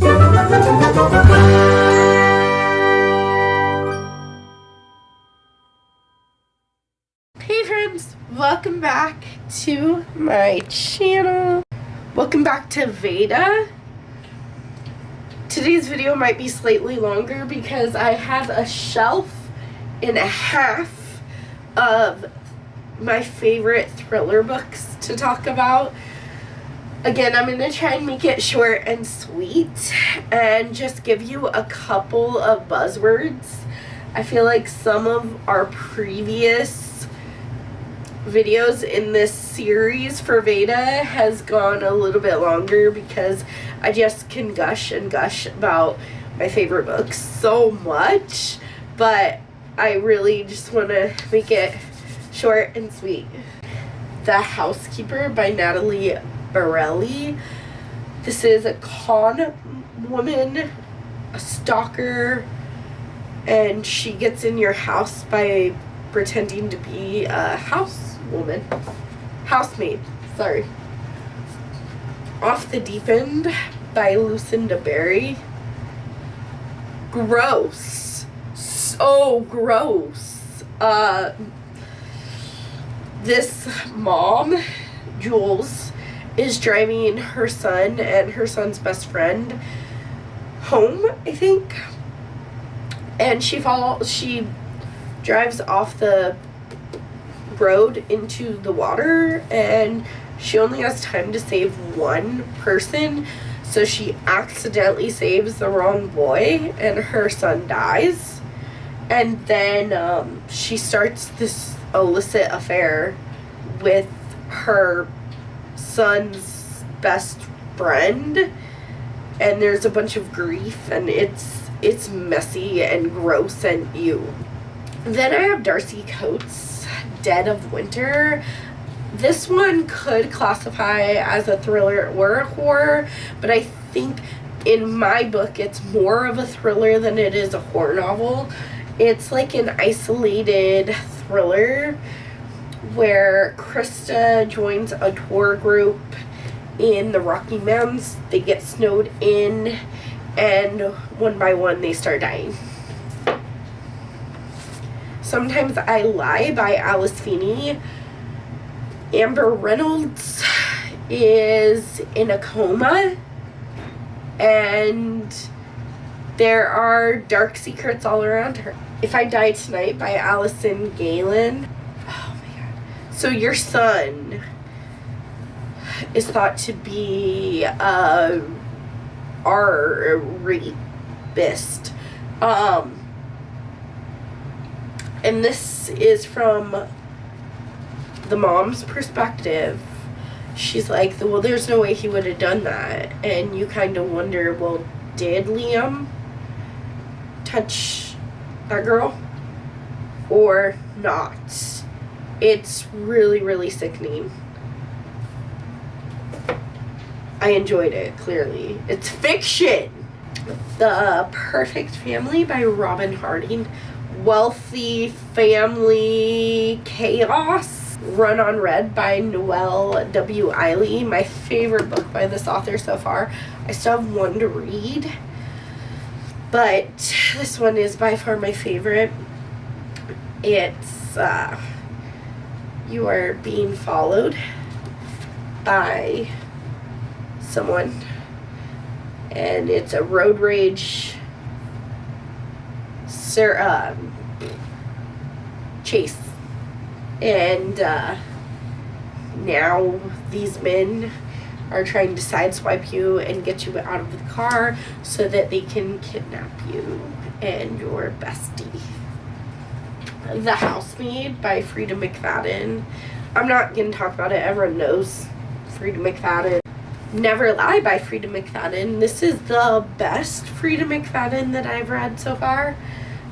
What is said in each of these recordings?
Hey friends, welcome back to my channel. Welcome back to Veda. Today's video might be slightly longer because I have a shelf and a half of my favorite thriller books to talk about. Again, I'm going to try and make it short and sweet and just give you a couple of buzzwords. I feel like some of our previous videos in this series for Veda has gone a little bit longer because I just can gush and gush about my favorite books so much, but I really just want to make it short and sweet. The Housekeeper by Natalie Barelli. This is a con woman, a stalker, and she gets in your house by pretending to be a housemaid. Sorry. Off the Deep End by Lucinda Berry. Gross. So gross. This mom, Jules, is driving her son and her son's best friend home, I think. And she drives off the road into the water, and she only has time to save one person, so she accidentally saves the wrong boy and her son dies. And then she starts this illicit affair with her son's best friend, and there's a bunch of grief, and it's messy and gross and ew. Then I have Darcy Coates' Dead of Winter. This one could classify as a thriller or a horror, but I think in my book it's more of a thriller than it is a horror novel. It's like an isolated thriller where Krista joins a tour group in the Rocky Mountains. They get snowed in, and one by one they start dying. Sometimes I Lie by Alice Feeney. Amber Reynolds is in a coma, and there are dark secrets all around her. If I Die Tonight by Allison Galen. Oh my god. So your son is thought to be a rapist. And this is from the mom's perspective. She's like, well, there's no way he would have done that. And you kind of wonder, well, did Liam touch that girl or not? It's really, really sickening. I enjoyed it, clearly. It's fiction. The Perfect Family by Robin Harding. Wealthy family chaos. Run on Red by Noelle W. Eiley. My favorite book by this author so far. I still have one to read, but this one is by far my favorite. It's you are being followed by someone, and it's a road rage chase, and now these men are trying to sideswipe you and get you out of the car so that they can kidnap you and your bestie. The Housemaid by Frida McFadden. I'm not going to talk about it. Everyone knows Frida McFadden. Never Lie by Frida McFadden. This is the best Frida McFadden that I've read so far.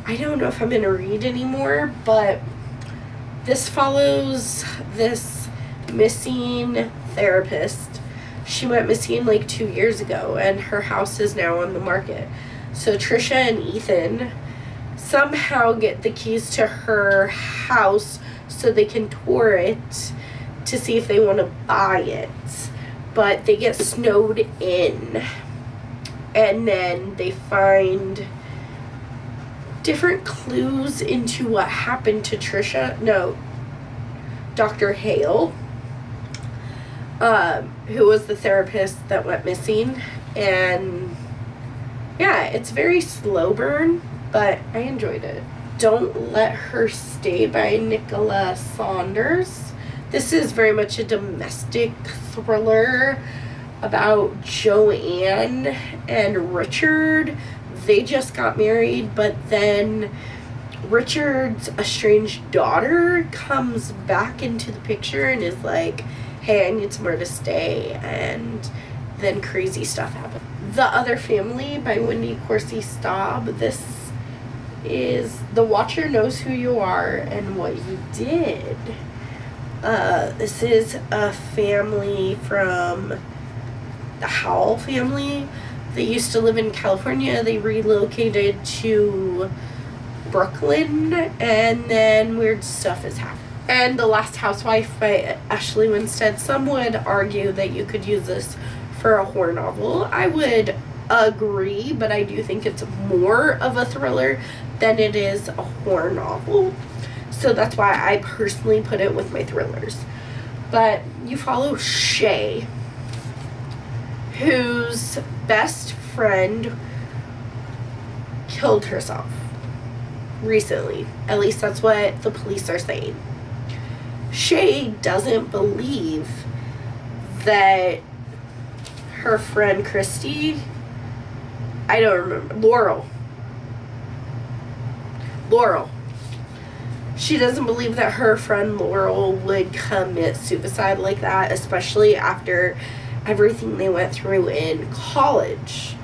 I don't know if I'm going to read anymore, but this follows this missing therapist. She went missing like 2 years ago, and her house is now on the market. So Trisha and Ethan somehow get the keys to her house so they can tour it to see if they want to buy it. But they get snowed in, and then they find different clues into what happened to Dr. Hale, who was the therapist that went missing. And yeah, it's very slow burn, but I enjoyed it. Don't Let Her Stay by Nicola Saunders. This is very much a domestic thriller about Joanne and Richard. They just got married, but then Richard's estranged daughter comes back into the picture and is like, hey, I need somewhere to stay, and then crazy stuff happens. The Other Family by Wendy Corsi Staub. This is The Watcher Knows Who You Are and What You Did. This is a family from the Howell family. They used to live in California. They relocated to Brooklyn, and then weird stuff has happened. And The Last Housewife by Ashley Winstead. Some would argue that you could use this for a horror novel. I would agree, but I do think it's more of a thriller than it is a horror novel. So that's why I personally put it with my thrillers. But you follow Shay, whose best friend killed herself recently. At least that's what the police are saying. Shay doesn't believe that her friend Christy, I don't remember, Laurel. She doesn't believe that her friend Laurel would commit suicide like that, especially after everything they went through in college.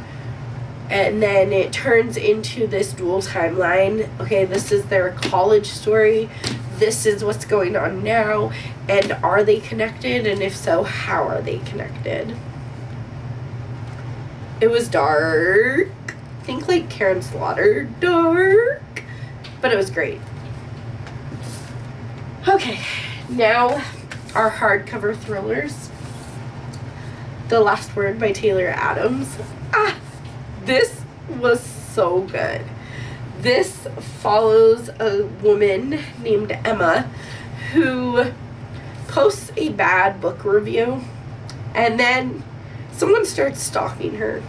And then it turns into this dual timeline. Okay, this is their college story. This is what's going on now. And are they connected? And if so, how are they connected? It was dark. Think like Karen Slaughter dark. But it was great. Okay, now our hardcover thrillers. The Last Word by Taylor Adams. This was so good. This follows a woman named Emma who posts a bad book review, and then someone starts stalking her,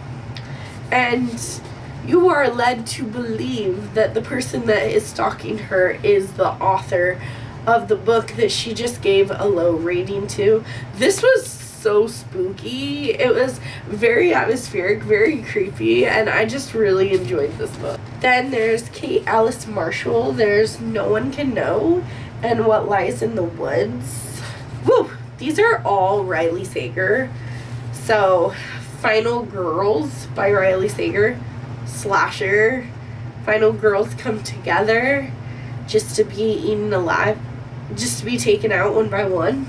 and you are led to believe that the person that is stalking her is the author of the book that she just gave a low rating to. This was so spooky. It was very atmospheric, very creepy, and I just really enjoyed this book. Then there's Kate Alice Marshall. There's No One Can Know and What Lies in the Woods. Woo! These are all Riley Sager. So, Final Girls by Riley Sager. Slasher. Final girls come together just to be eaten alive. Just to be taken out one by one.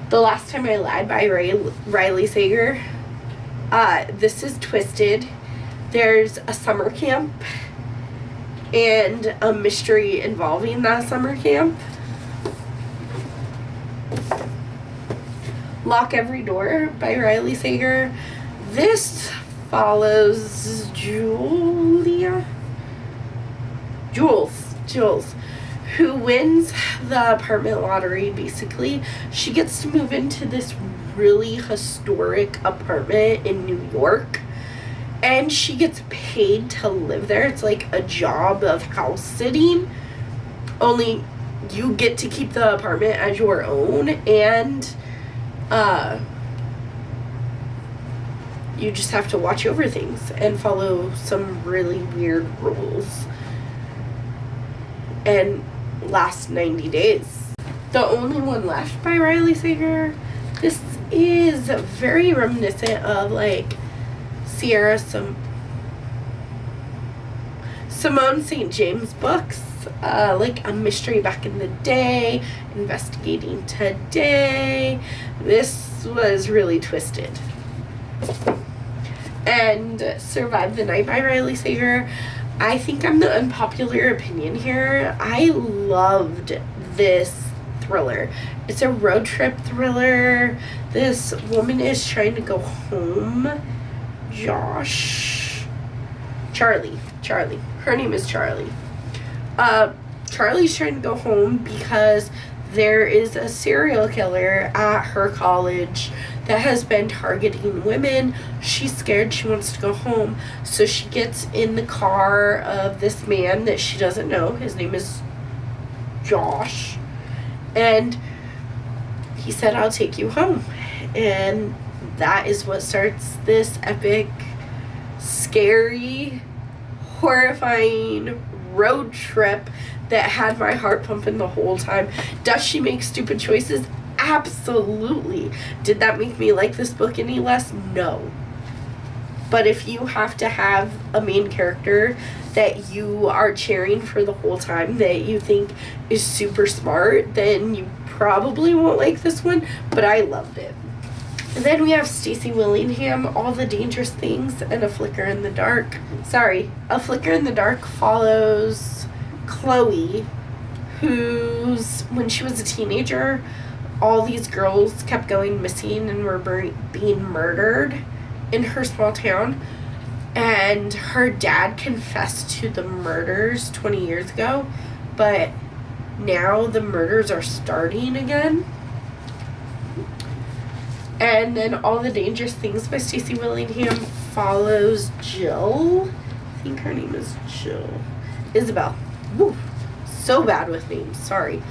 The Last Time I Lied by Riley Sager. This is twisted. There's a summer camp and a mystery involving that summer camp. Lock Every Door by Riley Sager. This follows Jules, who wins the apartment lottery. Basically, she gets to move into this really historic apartment in New York, and she gets paid to live there. It's like a job of house sitting, only you get to keep the apartment as your own, and you just have to watch over things and follow some really weird rules and last 90 days. The Only One Left by Riley Sager. This is very reminiscent of like Simone St. James books, like A Mystery Back in the Day, Investigating Today. This was really twisted. And Survive the Night by Riley Sager. I think I'm the unpopular opinion here. I loved this thriller. It's a road trip thriller. This woman is trying to go home. Charlie. Her name is Charlie. Charlie's trying to go home because there is a serial killer at her college that has been targeting women. She's scared. She wants to go home. So she gets in the car of this man that she doesn't know. His name is Josh. And he said, I'll take you home. And that is what starts this epic, scary, horrifying road trip that had my heart pumping the whole time. Does she make stupid choices? Absolutely. Did that make me like this book any less? No. But if you have to have a main character that you are cheering for the whole time, that you think is super smart, then you probably won't like this one, but I loved it. And then we have Stacey Willingham, All the Dangerous Things, and A Flicker in the Dark. A Flicker in the Dark follows Chloe, who's, when she was a teenager, all these girls kept going missing and were being murdered in her small town. And her dad confessed to the murders 20 years ago, but now the murders are starting again. And then All the Dangerous Things by Stacey Willingham follows Jill. I think her name is Jill. Isabel. Woo. So bad with names. Sorry.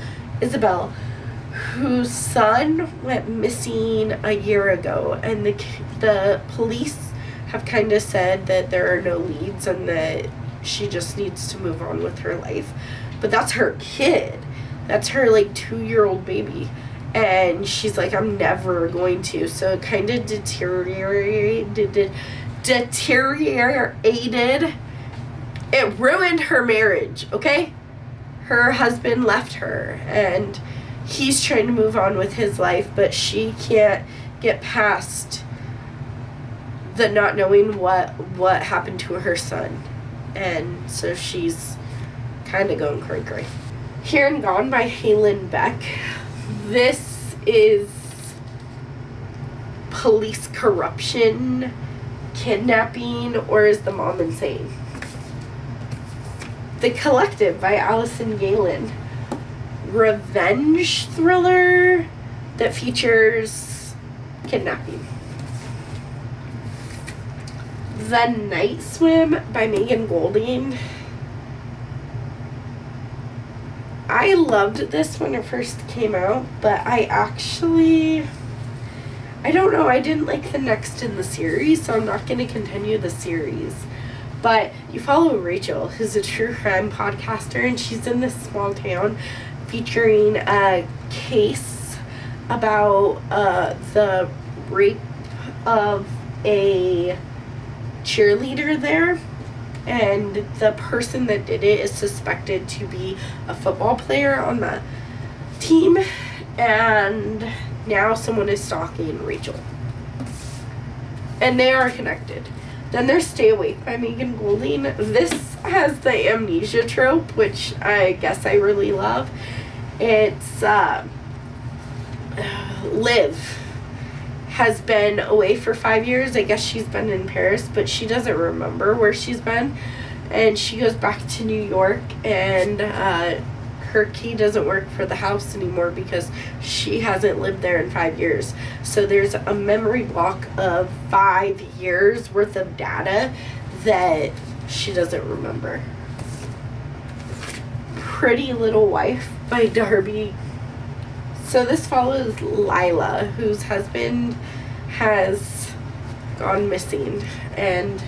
Isabel, whose son went missing a year ago. And the police have kind of said that there are no leads and that she just needs to move on with her life. But that's her kid. That's her, 2-year-old baby. And she's like, I'm never going to. So it kind of deteriorated. It ruined her marriage, okay? Her husband left her, and he's trying to move on with his life, but she can't get past the not knowing what happened to her son. And so she's kind of going cray-cray. Here and Gone by Halen Beck. This is police corruption, kidnapping, or is the mom insane? The Collective by Allison Galen. Revenge thriller that features kidnapping. The Night Swim by Megan Golding. I loved this when it first came out, but I don't know, I didn't like the next in the series, so I'm not going to continue the series. But you follow Rachel, who's a true crime podcaster, and she's in this small town featuring a case about the rape of a cheerleader there. And the person that did it is suspected to be a football player on the team. And now someone is stalking Rachel. And they are connected. Then there's Stay Awake by Megan Golding. This has the amnesia trope, which I guess I really love. It's Liv has been away for 5 years. I guess she's been in Paris, but she doesn't remember where she's been. And she goes back to New York, and her key doesn't work for the house anymore because she hasn't lived there in 5 years. So there's a memory block of 5 years worth of data that she doesn't remember. Pretty Little Wife by Darby. So this follows Lila, whose husband has gone missing, and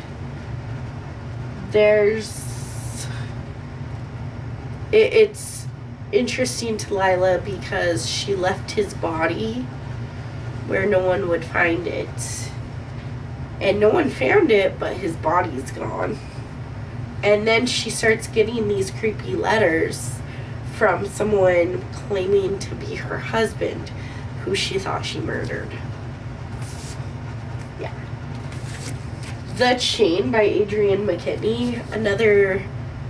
it's interesting to Lila because she left his body where no one would find it, and no one found it, but his body's gone. And then she starts getting these creepy letters from someone claiming to be her husband, who she thought she murdered. Yeah. The Chain by Adrienne McKinney, another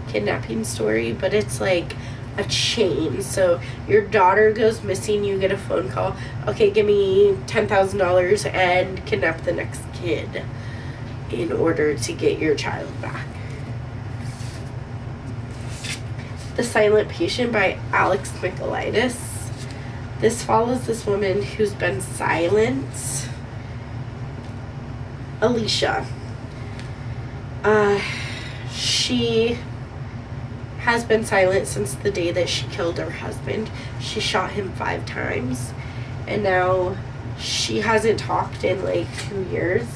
kidnapping story, but it's like a chain. So your daughter goes missing, you get a phone call. Okay, give me $10,000 and kidnap the next kid in order to get your child back. The Silent Patient by Alex Michaelides. This follows this woman who's been silent. Alicia. She has been silent since the day that she killed her husband. She shot him 5 times. And now she hasn't talked in like 2 years.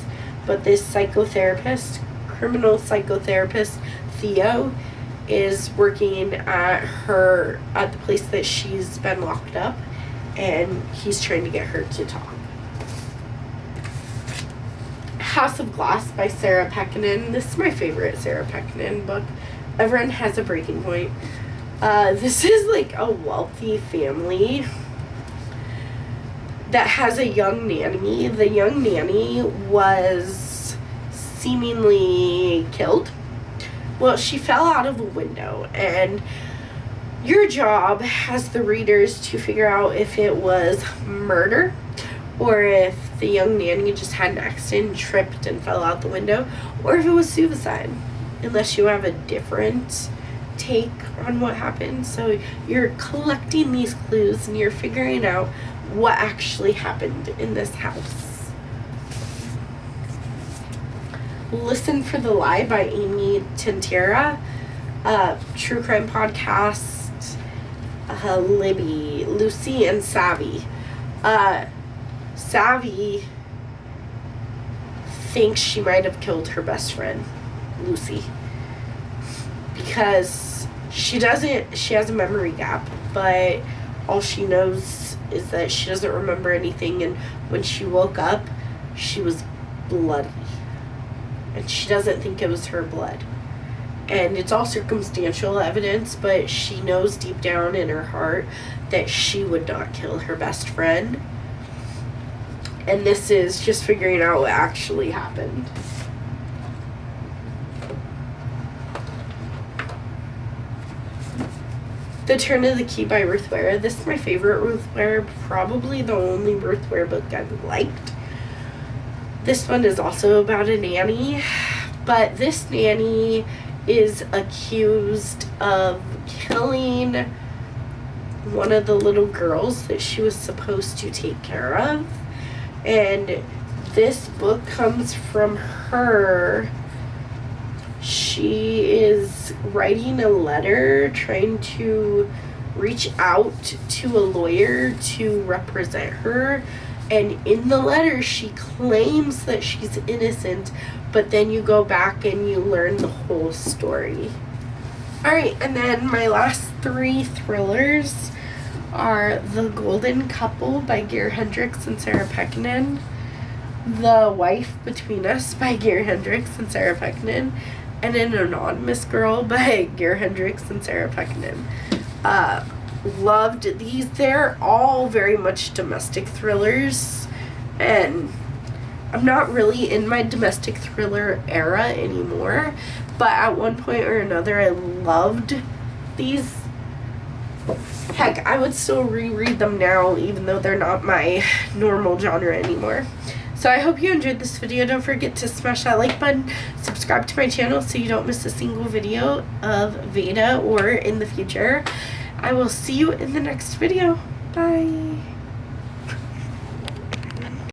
But this psychotherapist, criminal psychotherapist, Theo, is working at the place that she's been locked up. And he's trying to get her to talk. House of Glass by Sarah Pekkanen. This is my favorite Sarah Pekkanen book. Everyone has a breaking point. This is like a wealthy family that has a young nanny. The young nanny was seemingly killed. Well, she fell out of a window, and your job as the readers to figure out if it was murder or if the young nanny just had an accident, tripped and fell out the window, or if it was suicide, unless you have a different take on what happened. So you're collecting these clues and you're figuring out what actually happened in this house. Listen for the Lie by Amy Tintera, true crime podcast. Libby, Lucy, and Savvy. Savvy thinks she might have killed her best friend, Lucy, because she has a memory gap, but all she knows is that she doesn't remember anything, and when she woke up, she was bloody, and she doesn't think it was her blood. And it's all circumstantial evidence, but she knows deep down in her heart that she would not kill her best friend. And this is just figuring out what actually happened. The Turn of the Key by Ruth Ware. This is my favorite Ruth Ware, probably the only Ruth Ware book I've liked. This one is also about a nanny, but this nanny is accused of killing one of the little girls that she was supposed to take care of. And this book comes from her. She is writing a letter trying to reach out to a lawyer to represent her. And in the letter, she claims that she's innocent, but then you go back and you learn the whole story. Alright, and then my last 3 thrillers are The Golden Couple by Gare Hendricks and Sarah Pekkanen, The Wife Between Us by Gare Hendricks and Sarah Pekkanen, and An Anonymous Girl by Gare Hendricks and Sarah Pekkanen. Loved these. They're all very much domestic thrillers, and I'm not really in my domestic thriller era anymore, but at one point or another I loved these. Heck, I would still reread them now even though they're not my normal genre anymore. So I hope you enjoyed this video. Don't forget to smash that like button, subscribe to my channel so you don't miss a single video of Veda or in the future. I will see you in the next video. Bye.